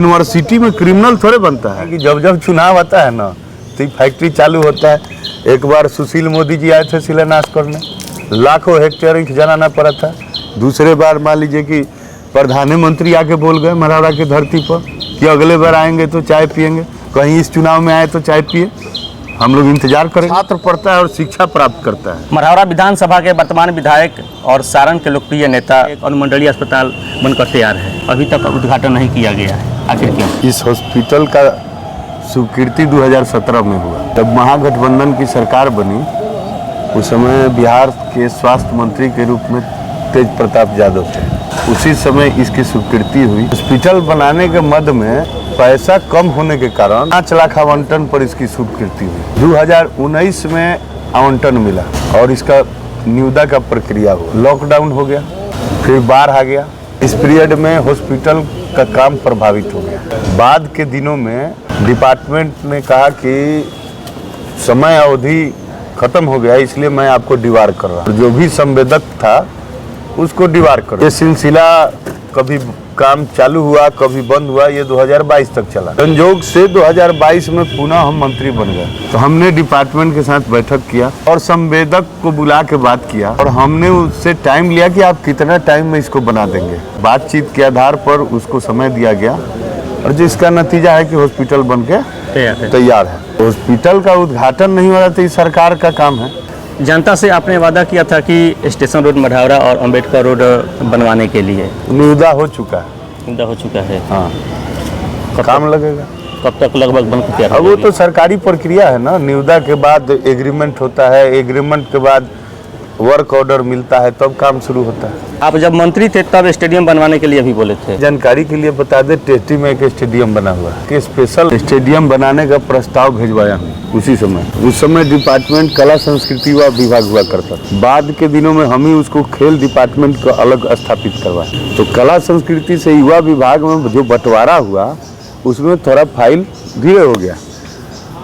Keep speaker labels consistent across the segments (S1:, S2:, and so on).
S1: University में criminal थोड़े बनता है कि जब जब चुनाव आता है ना तो फैक्ट्री चालू होता है। एक बार सुशील मोदी जी आए थे शिलान्यास करने, लाखों हेक्टेयर जलाना पड़ा था। दूसरे बार मान लीजिए कि प्रधानमंत्री आके बोल गए मढ़ौरा की धरती पर कि अगले बार आएंगे तो चाय पियेंगे, कहीं इस चुनाव में आए तो चाय पिए। हम लोग इंतजार करें। छात्र पढ़ता है और शिक्षा प्राप्त करता है।
S2: मढ़ौरा विधानसभा के वर्तमान विधायक और सारण के लोकप्रिय नेता एक अनुमंडलीय अस्पताल बनकर तैयार है, अभी तक उद्घाटन नहीं किया गया है, आखिर क्यों?
S1: इस हॉस्पिटल का स्वीकृति 2017 में हुआ। जब महागठबंधन की सरकार बनी उस समय बिहार के स्वास्थ्य मंत्री के रूप में तेज प्रताप यादव थे। उसी समय इसकी स्वीकृति हुई। हॉस्पिटल बनाने के मद में पैसा कम होने के कारण 5 लाख आवंटन पर इसकी स्वीकृति हुई। 2019 में आवंटन मिला और इसका निविदा का प्रक्रिया हुआ। लॉकडाउन हो गया, फिर बाढ़ आ गया। इस पीरियड में हॉस्पिटल का काम प्रभावित हो गया। बाद के दिनों में डिपार्टमेंट ने कहा कि समय अवधि खत्म हो गया, इसलिए मैं आपको डिवार कर रहा हूँ। जो भी संवेदक था उसको डिवार करो। ये सिलसिला कभी काम चालू हुआ, कभी बंद हुआ, ये 2022 तक चला। संयोग से 2022 में पुनः हम मंत्री बन गए, तो हमने डिपार्टमेंट के साथ बैठक किया और संवेदक को बुला के बात किया और हमने उससे टाइम लिया कि आप कितना टाइम में इसको बना देंगे। बातचीत के आधार पर उसको समय दिया गया और जिसका नतीजा है कि हॉस्पिटल बन के तैयार है। हॉस्पिटल का उद्घाटन नहीं हो रहा तो ये सरकार का काम है।
S2: जनता से आपने वादा किया था कि स्टेशन रोड मढ़ौरा और अंबेडकर रोड बनवाने के लिए
S1: निविदा हो चुका है।
S2: निविदा हो चुका है,
S1: हाँ। काम लगेगा।
S2: कब तक लगभग बन तैयार?
S1: अब वो तो सरकारी प्रक्रिया है ना। निविदा के बाद एग्रीमेंट होता है, एग्रीमेंट के बाद वर्क ऑर्डर मिलता है, तब काम शुरू होता है।
S2: आप जब मंत्री थे तब स्टेडियम बनवाने के लिए भी बोले थे।
S1: जानकारी के लिए बता दें, टेस्टी में एक स्टेडियम बना हुआ है कि स्पेशल स्टेडियम बनाने का प्रस्ताव भिजवाया हूँ उसी समय। उस समय डिपार्टमेंट कला संस्कृति व विभाग हुआ करता था। बाद के दिनों में हम ही उसको खेल डिपार्टमेंट को अलग स्थापित करवाए। तो कला संस्कृति से युवा विभाग में जो बंटवारा हुआ उसमें थोड़ा फाइल धीरे हो गया।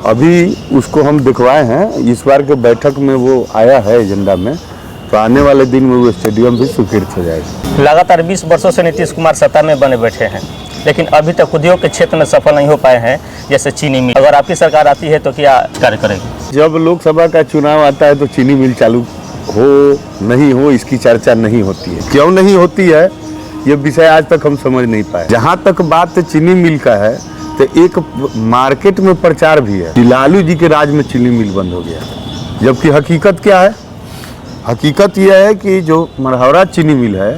S1: अभी उसको हम दिखवाए हैं, इस बार के बैठक में वो आया है एजेंडा में, तो आने वाले दिन में वो स्टेडियम भी स्वीकृत हो जाएगा।
S2: लगातार 20 वर्षों से नीतीश कुमार सत्ता में बने बैठे हैं, लेकिन अभी तक उद्योग के क्षेत्र में सफल नहीं हो पाए हैं, जैसे चीनी मिल। अगर आपकी सरकार आती है तो क्या कार्य करेगी?
S1: जब लोकसभा का चुनाव आता है तो चीनी मिल चालू हो नहीं हो इसकी चर्चा नहीं होती है। क्यों नहीं होती है ये विषय आज तक हम समझ नहीं पाए। जहाँ तक बात चीनी मिल का है तो एक मार्केट में प्रचार भी है कि लालू जी के राज में चीनी मिल बंद हो गया, जबकि हकीकत क्या है? हकीकत यह है कि जो मढ़ौरा चीनी मिल है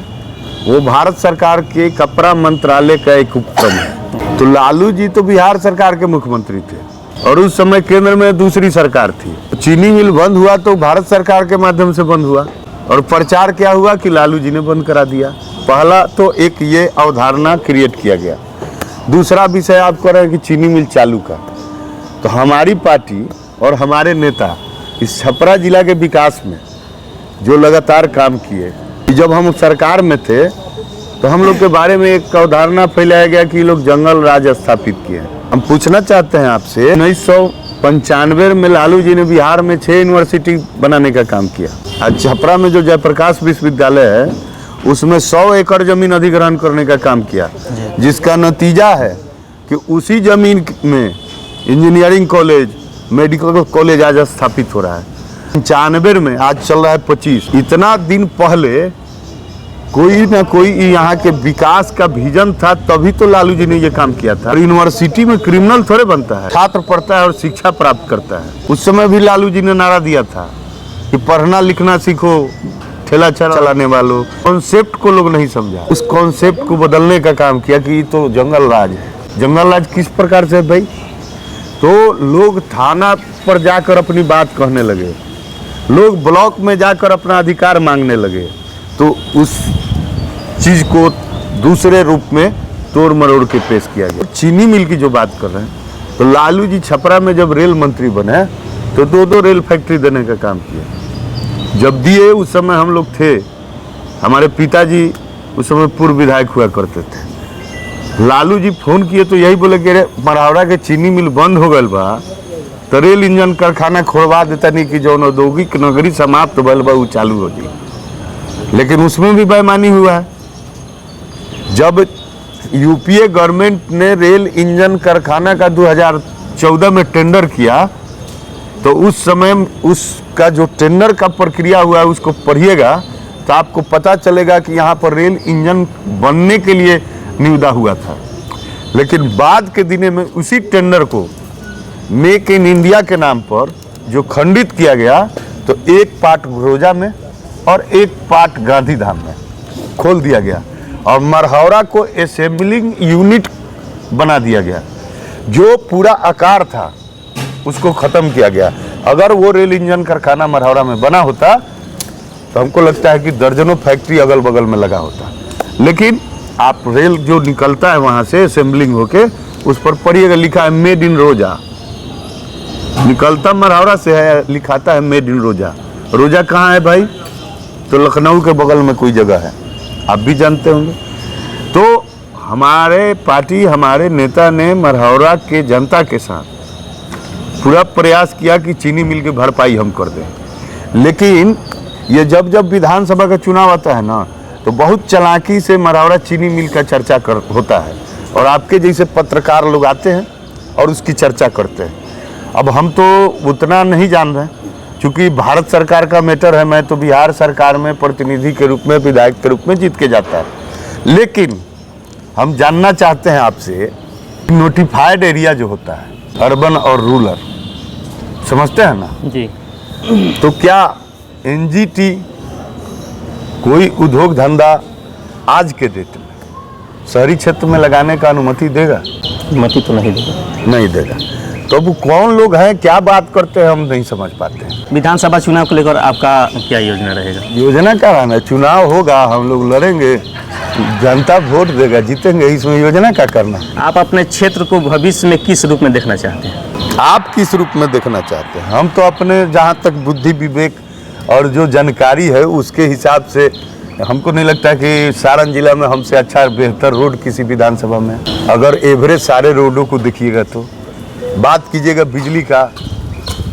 S1: वो भारत सरकार के कपड़ा मंत्रालय का एक उपक्रम है। तो लालू जी तो बिहार सरकार के मुख्यमंत्री थे और उस समय केंद्र में दूसरी सरकार थी। चीनी मिल बंद हुआ तो भारत सरकार के माध्यम से बंद हुआ और प्रचार क्या हुआ कि लालू जी ने बंद करा दिया। पहला तो एक ये अवधारणा क्रिएट किया गया। दूसरा विषय आप कह रहे हैं कि चीनी मिल चालू का, तो हमारी पार्टी और हमारे नेता इस छपरा जिला के विकास में जो लगातार काम किए, जब हम सरकार में थे तो हम लोग के बारे में एक अवधारणा फैलाया गया कि लोग जंगल राज स्थापित किए। हम पूछना चाहते हैं आपसे, 1995 में लालू जी ने बिहार में 6 यूनिवर्सिटी बनाने का काम किया। आज छपरा में जो जयप्रकाश विश्वविद्यालय है उसमें 100 एकड़ जमीन अधिग्रहण करने का काम किया, जिसका नतीजा है कि उसी जमीन में इंजीनियरिंग कॉलेज, मेडिकल कॉलेज आज स्थापित हो रहा है। 95 में, आज चल रहा है 25। इतना दिन पहले कोई ना कोई यहाँ के विकास का विजन था, तभी तो लालू जी ने ये काम किया था। और यूनिवर्सिटी में क्रिमिनल थोड़े बनता है, छात्र पढ़ता है और शिक्षा प्राप्त करता है। उस समय भी लालू जी ने नारा दिया था कि पढ़ना लिखना सीखो ठेला चलाने वालों। कॉन्सेप्ट को लोग नहीं समझा, उस कॉन्सेप्ट को बदलने का काम किया कि ये तो जंगल राज है। जंगल राज किस प्रकार से भाई? तो लोग थाना पर जाकर अपनी बात कहने लगे, लोग ब्लॉक में जाकर अपना अधिकार मांगने लगे, तो उस चीज को दूसरे रूप में तोड़ मरोड़ के पेश किया गया। चीनी मिल की जो बात कर रहे हैं, तो लालू जी छपरा में जब रेल मंत्री बने तो 2 रेल फैक्ट्री देने का काम किया। जब दिए उस समय हम लोग थे, हमारे पिताजी उस समय पूर्व विधायक हुआ करते थे। लालू जी फोन किए तो यही बोले कि मढ़ौरा के चीनी मिल बंद हो गल बा तो रेल इंजन कारखाना खोलवा देता नहीं कि जो औद्योगिक नगरी समाप्त भल बा चालू हो जाए। लेकिन उसमें भी बेईमानी हुआ है। जब यूपीए गवर्नमेंट ने रेल इंजन कारखाना का 2014 में टेंडर किया, तो उस समय उसका जो टेंडर का प्रक्रिया हुआ है उसको पढ़िएगा तो आपको पता चलेगा कि यहाँ पर रेल इंजन बनने के लिए निविदा हुआ था। लेकिन बाद के दिनों में उसी टेंडर को मेक इन इंडिया के नाम पर जो खंडित किया गया, तो एक पार्ट रोजा में और एक पार्ट गांधीधाम में खोल दिया गया और मरहौरा को असेंबलिंग यूनिट बना दिया गया। जो पूरा आकार था उसको ख़त्म किया गया। अगर वो रेल इंजन कारखाना मरहौरा में बना होता तो हमको लगता है कि दर्जनों फैक्ट्री अगल बगल में लगा होता। लेकिन आप रेल जो निकलता है वहाँ से असेंबलिंग होके, उस पर पढ़िएगा, लिखा है मेड इन रोजा। निकलता मरहौरा से है, लिखाता है मेड इन रोजा। रोजा कहाँ है भाई? तो लखनऊ के बगल में कोई जगह है, आप भी जानते होंगे। तो हमारे पार्टी, हमारे नेता ने मरहौरा के जनता के साथ पूरा प्रयास किया कि चीनी मिल की भरपाई हम कर दें। लेकिन ये जब जब विधानसभा का चुनाव आता है ना, तो बहुत चालाकी से मरहौरा चीनी मिल का चर्चा होता है और आपके जैसे पत्रकार लोग आते हैं और उसकी चर्चा करते हैं। अब हम तो उतना नहीं जान रहे, क्योंकि भारत सरकार का मैटर है। मैं तो बिहार सरकार में प्रतिनिधि के रूप में, विधायक के रूप में जीत के जाता है। लेकिन हम जानना चाहते हैं आपसे, नोटिफाइड एरिया जो होता है, अर्बन और रूरल, समझते हैं ना
S2: जी।
S1: तो क्या एनजीटी कोई उद्योग धंधा आज के डेट में शहरी क्षेत्र में लगाने का अनुमति देगा?
S2: अनुमति तो नहीं देगा।
S1: नहीं देगा। तो अब कौन लोग हैं, क्या बात करते हैं, हम नहीं समझ पाते हैं।
S2: विधानसभा चुनाव को लेकर आपका क्या योजना रहेगा?
S1: योजना क्या रहना है? चुनाव होगा, हम लोग लड़ेंगे, जनता वोट देगा, जीतेंगे, इसमें योजना क्या करना?
S2: आप अपने क्षेत्र को भविष्य में किस रूप में देखना चाहते हैं?
S1: आप किस रूप में देखना चाहते हैं? हम तो अपने जहाँ तक बुद्धि विवेक और जो जानकारी है उसके हिसाब से, हमको नहीं लगता कि सारण जिला में हमसे अच्छा बेहतर रोड किसी विधानसभा में। अगर एवरेज सारे रोडों को देखिएगा, तो बात कीजिएगा बिजली का,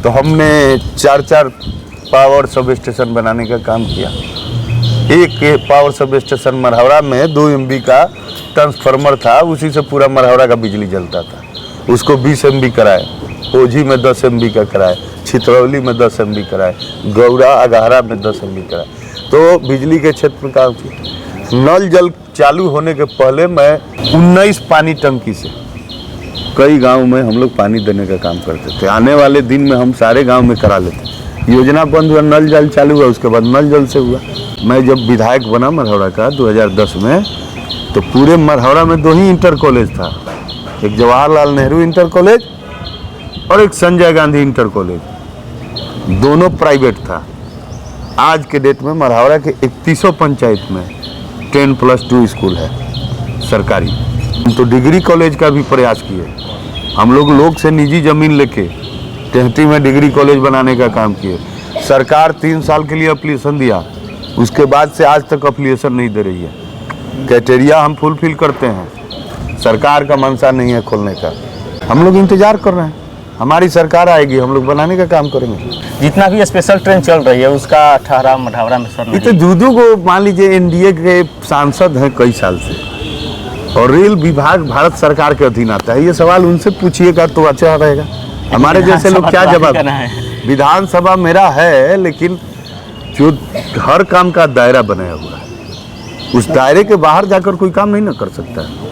S1: तो हमने 4 पावर सब स्टेशन बनाने का काम किया। एक पावर सब स्टेशन मरहौरा में 2 MB का ट्रांसफार्मर था, उसी से पूरा मरहौरा का बिजली जलता था। उसको 20 MB कराए, ओझी में 10 MB का कराए, छितरौली में 10 MB कराए, गौरा अगहरा में 10 MB कराए। तो बिजली के क्षेत्र में काम किया। नल जल चालू होने के पहले मैं 19 पानी टंकी से कई गांव में हम लोग पानी देने का काम करते थे। आने वाले दिन में हम सारे गांव में करा लेते। योजना बंद हुआ, नल जल चालू हुआ, उसके बाद नल जल से हुआ। मैं जब विधायक बना मरहौरा का 2010 में, तो पूरे मरहौरा में 2 ही इंटर कॉलेज था, एक जवाहरलाल नेहरू इंटर कॉलेज और एक संजय गांधी इंटर कॉलेज। दोनों प्राइवेट था। आज के डेट में मरहौरा के 3100 पंचायत में 10+2 स्कूल है सरकारी। तो डिग्री कॉलेज का भी प्रयास किए हम लोग से निजी ज़मीन लेके टेहटी में डिग्री कॉलेज बनाने का काम किए। सरकार 3 साल के लिए एप्लीकेशन दिया, उसके बाद से आज तक एप्लीकेशन नहीं दे रही है। क्राइटेरिया हम फुलफिल करते हैं, सरकार का मंशा नहीं है खोलने का। हम लोग इंतजार कर रहे हैं, हमारी सरकार आएगी, हम लोग बनाने का काम करेंगे।
S2: जितना भी स्पेशल ट्रेन चल रही है उसका ठहराव मरहौरा में सर
S1: ये तो दूधू को मान लीजिए एनडीए के सांसद हैं कई साल से, और रेल विभाग भारत सरकार के अधीन आता है। ये सवाल उनसे पूछिएगा तो अच्छा रहेगा। हमारे जैसे लोग क्या जवाब? विधानसभा मेरा है, लेकिन जो हर काम का दायरा बनाया हुआ है, उस दायरे के बाहर जाकर कोई काम नहीं ना कर सकता है।